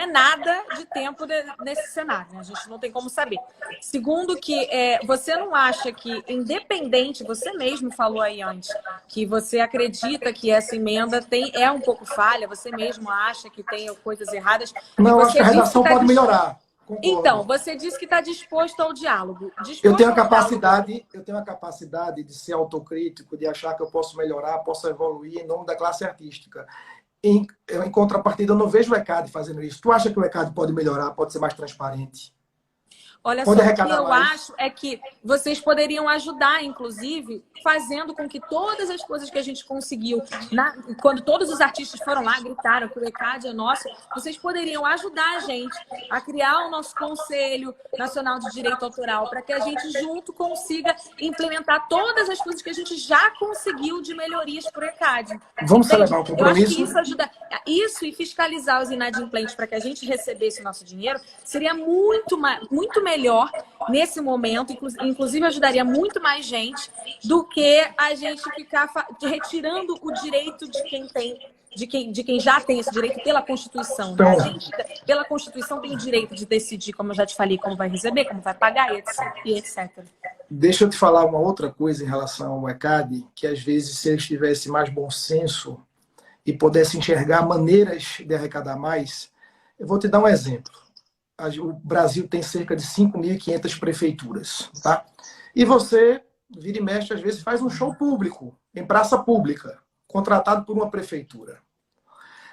nada de tempo nesse cenário, né? A gente não tem como saber. Segundo que você não acha que, independente, você mesmo falou aí antes, que você acredita que essa emenda é um pouco falha, você mesmo acha que tem coisas erradas. Não, acho que a redação pode melhorar. Concordo. Então, você disse que está disposto ao diálogo. Eu tenho a capacidade de ser autocrítico, de achar que eu posso melhorar, posso evoluir em nome da classe artística. Em contrapartida, eu não vejo o ECAD fazendo isso. Tu acha que o ECAD pode melhorar, pode ser mais transparente? Olha só, o que eu acho é que vocês poderiam ajudar, inclusive, fazendo com que todas as coisas que a gente conseguiu, quando todos os artistas foram lá, gritaram que o ECAD é nosso, vocês poderiam ajudar a gente a criar o nosso Conselho Nacional de Direito Autoral, para que a gente junto consiga implementar todas as coisas que a gente já conseguiu de melhorias para o ECAD. Vamos celebrar um compromisso? Eu acho que isso ajuda. Isso e fiscalizar os inadimplentes para que a gente recebesse o nosso dinheiro seria muito melhor nesse momento, inclusive ajudaria muito mais gente do que a gente ficar retirando o direito de quem já tem esse direito pela Constituição. Né? A gente, pela Constituição, tem o direito de decidir, como eu já te falei, como vai receber, como vai pagar e etc. Deixa eu te falar uma outra coisa em relação ao ECAD, que às vezes, se eles tivessem mais bom senso e pudessem enxergar maneiras de arrecadar mais, eu vou te dar um exemplo. O Brasil tem cerca de 5.500 prefeituras, tá? E você, vira e mexe, às vezes faz um show público, em praça pública, contratado por uma prefeitura.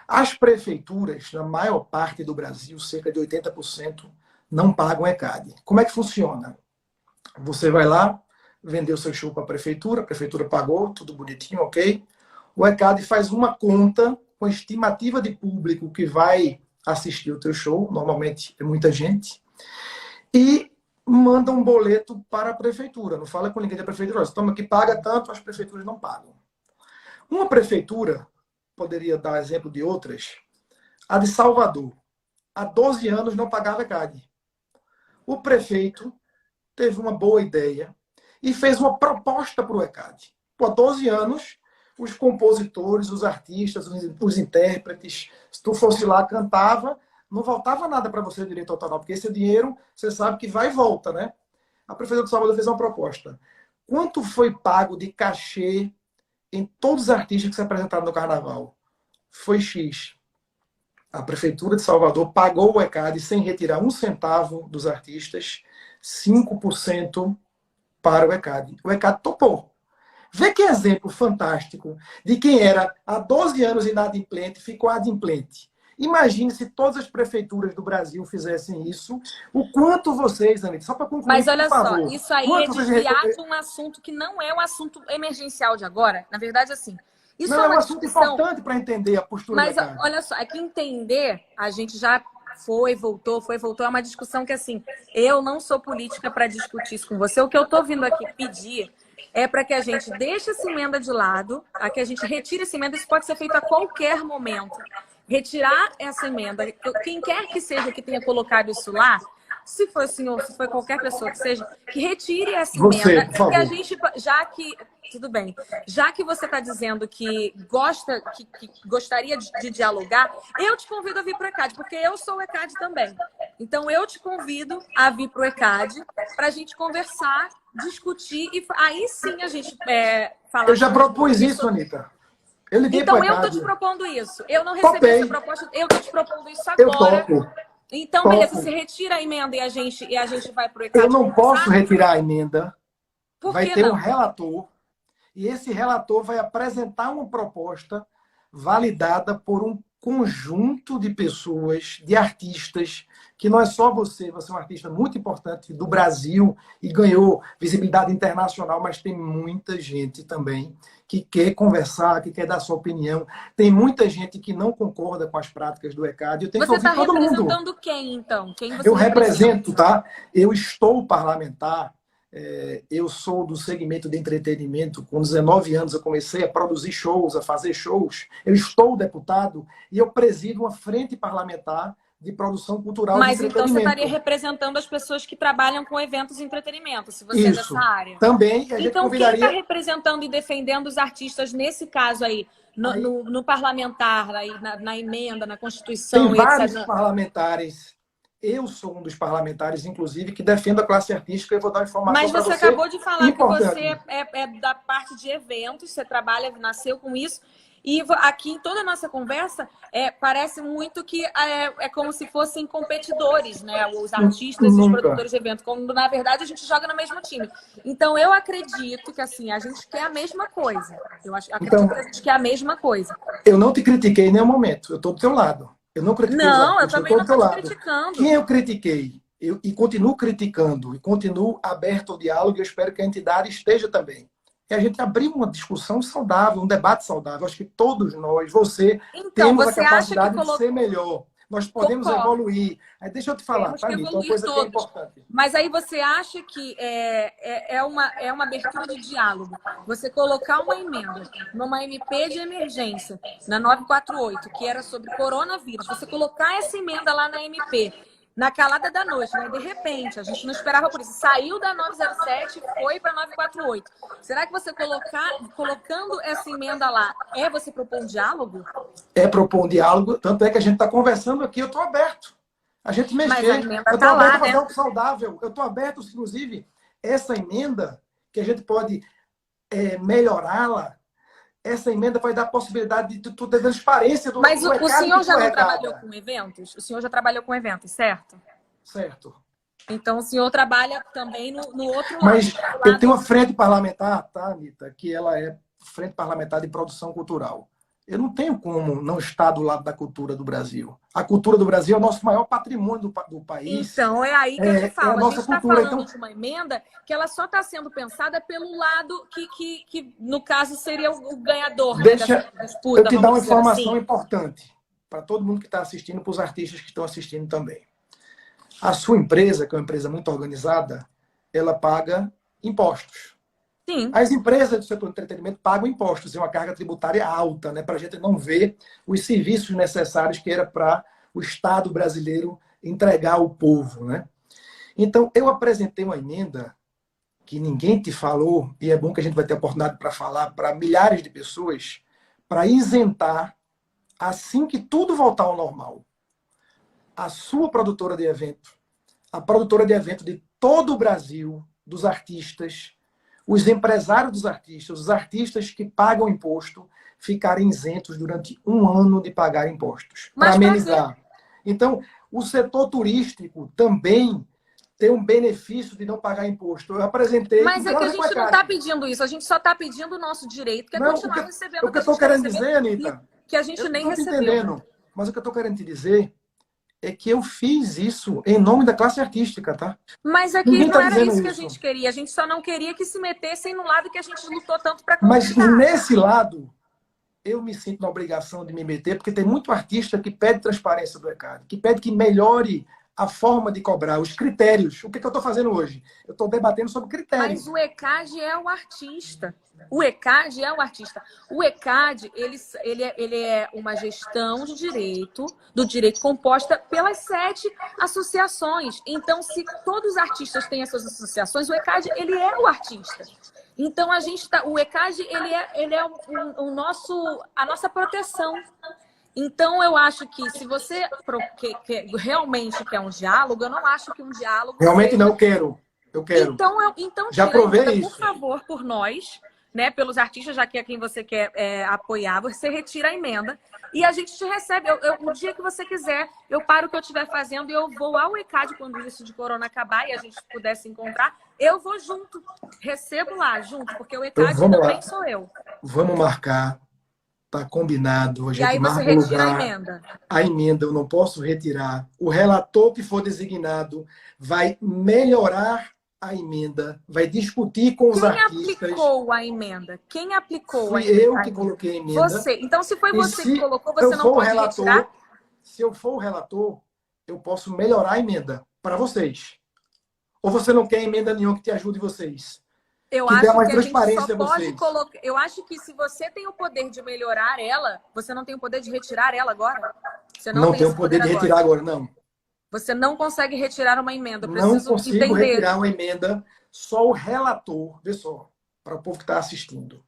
As prefeituras, na maior parte do Brasil, cerca de 80%, não pagam ECAD. Como é que funciona? Você vai lá, vendeu seu show para a prefeitura pagou, tudo bonitinho, ok? O ECAD faz uma conta com estimativa de público que vai assistir o teu show, normalmente é muita gente, e manda um boleto para a prefeitura. Não fala com ninguém da prefeitura, você toma que paga tanto, as prefeituras não pagam. Uma prefeitura, poderia dar exemplo de outras, a de Salvador, há 12 anos não pagava ECAD. O prefeito teve uma boa ideia e fez uma proposta para o ECAD. Há 12 anos, os compositores, os artistas, os intérpretes, se tu fosse lá, cantava, não voltava nada para você direito autoral, porque esse dinheiro, você sabe que vai e volta, né? A Prefeitura de Salvador fez uma proposta. Quanto foi pago de cachê em todos os artistas que se apresentaram no carnaval foi X. A Prefeitura de Salvador pagou o ECAD sem retirar um centavo dos artistas, 5% para o ECAD. O ECAD topou. Vê que exemplo fantástico de quem era há 12 anos inadimplente ficou adimplente. Imagine se todas as prefeituras do Brasil fizessem isso, o quanto vocês, Anitta, só para concluir, Mas olha por só, favor, isso aí é desviar de um assunto que não é o assunto emergencial de agora. Na verdade, assim, isso não, é é um uma assunto discussão. importante para entender a postura Mas do ECAD. olha só, é que entender, a gente já voltou, é uma discussão que, assim, eu não sou política para discutir isso com você. O que eu estou vindo aqui pedir é para que a gente deixe essa emenda de lado, a que a gente retire essa emenda. Isso pode ser feito a qualquer momento. Retirar essa emenda, quem quer que seja que tenha colocado isso lá, se for o senhor, se for qualquer pessoa que seja, que retire essa emenda. Por favor. E a gente, tudo bem, já que você está dizendo que gostaria de dialogar, eu te convido a vir para o ECAD, porque eu sou o ECAD também. Então, eu te convido a vir para o ECAD para a gente conversar, discutir, e aí sim a gente falar. Eu já propus isso, Anitta. Eu liguei então, pro eu ECAD. estou te propondo isso. Eu não recebi essa proposta, eu estou te propondo isso Eu agora. topo. Então, beleza, você retira a emenda e a gente vai para o ECAD. Eu não posso retirar a emenda. Por vai que ter não? um relator, e esse relator vai apresentar uma proposta validada por um conjunto de pessoas, de artistas, que não é só você é um artista muito importante do Brasil e ganhou visibilidade internacional, mas tem muita gente também que quer conversar, que quer dar sua opinião. Tem muita gente que não concorda com as práticas do ECAD. Eu tenho que ouvir todo mundo. Você está representando quem, então? Quem você eu represento, tá? Eu estou parlamentar. Eu sou do segmento de entretenimento. Com 19 anos eu comecei a produzir shows, a fazer shows. Eu estou deputado e eu presido uma frente parlamentar de produção cultural. Mas de então você estaria representando as pessoas que trabalham com eventos e entretenimento, se você é dessa área. Também. A gente então convidaria... quem está representando e defendendo os artistas nesse caso aí, no parlamentar, aí, na emenda, na Constituição? Tem vários parlamentares. Eu sou um dos parlamentares, inclusive, que defendo a classe artística. Eu vou dar uma informação para você. Mas você acabou de falar importante. Que você é da parte de eventos, você trabalha, nasceu com isso. E aqui em toda a nossa conversa, parece muito que é como se fossem competidores, né? Os artistas e os produtores de eventos, quando na verdade a gente joga no mesmo time. Então eu acredito que assim, a gente quer a mesma coisa. Acredito que a gente quer a mesma coisa. Eu não te critiquei em nenhum momento, eu estou do teu lado. Eu não critiquei não, eu também não estou te criticando. Quem eu critiquei, e continuo criticando, e continuo aberto ao diálogo, e eu espero que a entidade esteja também. É a gente abrir uma discussão saudável, um debate saudável. Acho que todos nós, temos a capacidade de ser melhor. Nós podemos evoluir. Aí deixa eu te falar, tá, Anitta? Uma coisa que é importante. Mas aí você acha que é uma abertura de diálogo. Você colocar uma emenda numa MP de emergência, na 948, que era sobre coronavírus, você colocar essa emenda lá na MP, na calada da noite, né? De repente, a gente não esperava por isso. Saiu da 907, foi para 948. Será que você colocando essa emenda lá, você propor um diálogo? É propor um diálogo, tanto é que a gente está conversando aqui, eu estou aberto. A gente mexer. Mas a emenda eu estou aberto a fazer né? algo saudável. Eu estou aberto, inclusive, essa emenda, que a gente pode melhorá-la. Essa emenda vai dar a possibilidade de ter transparência do Mas o senhor já não arrecada. trabalhou com eventos? O senhor já trabalhou com eventos, certo? Certo. Então o senhor trabalha também no outro lado. Mas eu tenho uma frente parlamentar, tá, Anitta? Que ela é frente parlamentar de produção cultural. Eu não tenho como não estar do lado da cultura do Brasil. A cultura do Brasil é o nosso maior patrimônio do país. Então, é aí que eu te falo. A gente está falando então... de uma emenda que ela só está sendo pensada pelo lado que no caso, seria o ganhador. Deixa dessa disputa, eu te dar uma informação assim. importante para todo mundo que está assistindo, para os artistas que estão assistindo também. A sua empresa, que é uma empresa muito organizada, ela paga impostos. Sim. As empresas do setor de entretenimento pagam impostos, é uma carga tributária alta, né, para a gente não ver os serviços necessários que era para o Estado brasileiro entregar ao povo. Né? Então, eu apresentei uma emenda que ninguém te falou, e é bom que a gente vai ter a oportunidade para falar para milhares de pessoas, para isentar, assim que tudo voltar ao normal, a sua produtora de evento, a produtora de evento de todo o Brasil, dos artistas, os empresários dos artistas, os artistas que pagam imposto, ficarem isentos durante um ano de pagar impostos, para amenizar. Então, o setor turístico também tem um benefício de não pagar imposto. Eu apresentei... Mas é que a gente não está pedindo isso, a gente só está pedindo o nosso direito, que é continuar recebendo o que eu estou querendo dizer, Anitta, que a gente nem recebeu. Entendendo, mas o que eu estou querendo te dizer é que eu fiz isso em nome da classe artística, tá? Mas aqui não era isso que a gente queria. A gente só não queria que se metessem no lado que a gente lutou tanto para conquistar. Mas nesse lado, eu me sinto na obrigação de me meter, porque tem muito artista que pede transparência do ECAD, que pede que melhore a forma de cobrar, os critérios. O que eu estou fazendo hoje? Eu estou debatendo sobre critérios. Mas o ECAD é o artista. O ECAD é o artista. O ECAD, ele é uma gestão de direito, do direito composta pelas 7 associações. Então, se todos os artistas têm as suas associações, o ECAD, ele é o artista. Então, o ECAD, ele é a nossa proteção. Então, eu acho que se você realmente quer um diálogo, eu não acho que um diálogo... Realmente não, eu quero. Então já provei isso. Por favor, por nós, né, pelos artistas, já que é quem você quer apoiar, você retira a emenda e a gente te recebe. O dia que você quiser, eu paro o que eu estiver fazendo e eu vou ao ECAD quando isso de corona acabar e a gente puder se encontrar, eu vou junto. Recebo lá, junto, porque o ECAD também sou eu. Vamos marcar. Tá combinado. A gente e aí você retira a emenda. A emenda eu não posso retirar. O relator que for designado vai melhorar a emenda, vai discutir com os artistas. Quem aplicou a emenda? Quem aplicou a emenda? Fui eu que coloquei a emenda. Você. Então, se foi você que colocou, você não pode retirar? Se eu for o relator, eu posso melhorar a emenda para vocês. Ou você não quer emenda nenhuma que te ajude vocês? Eu acho que a gente só pode colocar... Eu acho que se você tem o poder de melhorar ela, você não tem o poder de retirar ela agora? Você não tem o poder de retirar agora, não. Você não consegue retirar uma emenda. Não consigo retirar uma emenda. Só o relator, vê só, para o povo que está assistindo.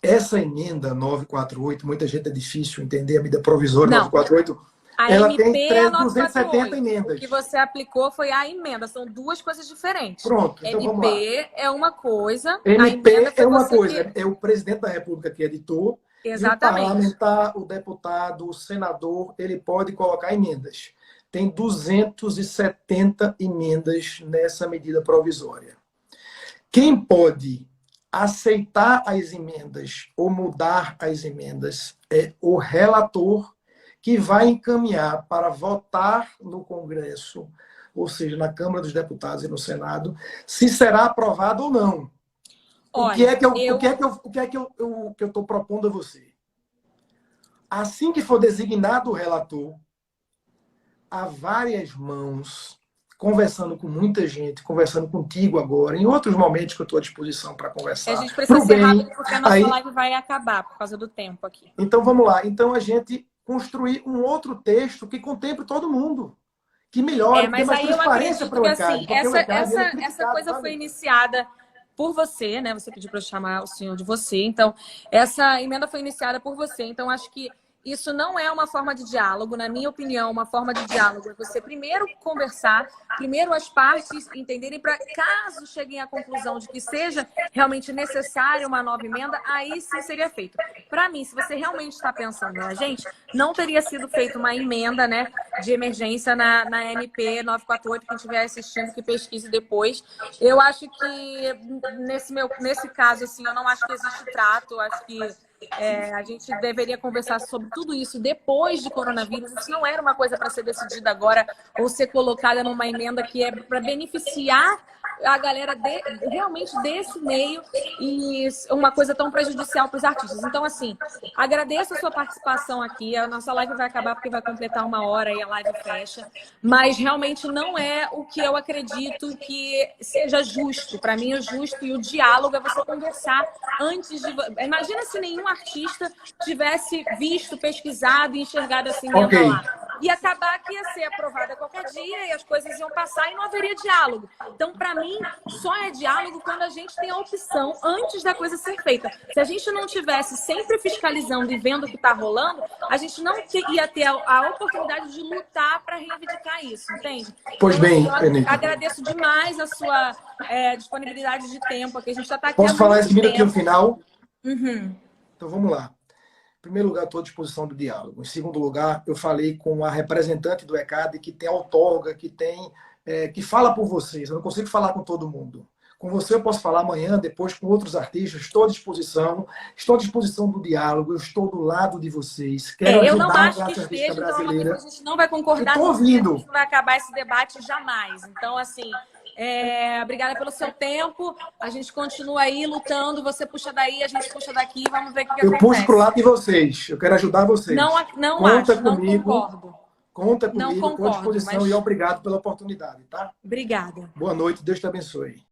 Essa emenda 948, muita gente é difícil entender, a medida provisória 948... Ela MP tem 270 emendas. O que você aplicou foi a emenda. São duas coisas diferentes. Pronto, então vamos lá. MP é uma coisa. MP é uma coisa. É o presidente da República que editou. Exatamente. E o parlamentar, o deputado, o senador, ele pode colocar emendas. Tem 270 emendas nessa medida provisória. Quem pode aceitar as emendas ou mudar as emendas é o relator, que vai encaminhar para votar no Congresso, ou seja, na Câmara dos Deputados e no Senado, se será aprovado ou não. Olha, o que é que eu estou propondo a você? Assim que for designado o relator, há várias mãos, conversando com muita gente, conversando contigo agora, em outros momentos que eu estou à disposição para conversar. A gente precisa ser rápido, porque a nossa live vai acabar por causa do tempo aqui. Então, vamos lá. Então, a gente construir um outro texto que contemple todo mundo, que melhore, mas mais aí eu transparência acredito para o que ECAD. assim, essa coisa foi iniciada por você, né? Você pediu para eu chamar o senhor de você. Então, essa emenda foi iniciada por você. Então, acho que isso não é uma forma de diálogo. Na minha opinião, uma forma de diálogo é você primeiro conversar, primeiro as partes entenderem, para caso cheguem à conclusão de que seja realmente necessária uma nova emenda, aí sim seria feito. Para mim, se você realmente está pensando na gente, não teria sido feita uma emenda, né, de emergência na MP 948, quem estiver assistindo, que pesquise depois. Eu acho que, nesse caso, assim, eu não acho que existe trato, eu acho que a gente deveria conversar sobre tudo isso depois de coronavírus. Isso não era uma coisa para ser decidida agora ou ser colocada numa emenda que é para beneficiar a galera realmente desse meio e uma coisa tão prejudicial para os artistas. Então, assim, agradeço a sua participação aqui. A nossa live vai acabar porque vai completar 1 hora e a live fecha. Mas realmente não é o que eu acredito que seja justo. Para mim, o justo e o diálogo é você conversar antes de... Imagina se nenhum artista tivesse visto, pesquisado e enxergado essa emenda lá. e acabar que ia ser aprovada qualquer dia e as coisas iam passar e não haveria diálogo. Então, para mim, só é diálogo quando a gente tem a opção antes da coisa ser feita. Se a gente não tivesse sempre fiscalizando e vendo o que está rolando, a gente não ia ter a oportunidade de lutar para reivindicar isso, entende? Pois Então, bem, eu Penita. agradeço demais a sua disponibilidade de tempo, que a gente já está aqui Posso há falar muito esse minutinho tempo. final? Uhum. Então vamos lá. Em primeiro lugar, estou à disposição do diálogo. Em segundo lugar, eu falei com a representante do ECAD, que tem outorga, que fala por vocês. Eu não consigo falar com todo mundo. Com você eu posso falar amanhã, depois com outros artistas. Estou à disposição do diálogo. Eu estou do lado de vocês. Quero Eu não ajudar a acho que arte artística esteja, então é uma coisa brasileira. que a gente não vai concordar, Estou não ouvindo. vai acabar esse debate jamais. Então, assim, obrigada pelo seu tempo. A gente continua aí lutando. Você puxa daí, a gente puxa daqui. Vamos ver o que Eu acontece. puxo pro lado de vocês. Eu quero ajudar vocês. Não Conta acho, comigo. não concordo. Conta Não comigo, estou à concordo, disposição mas e obrigado pela oportunidade, tá? obrigada. Boa noite, Deus te abençoe.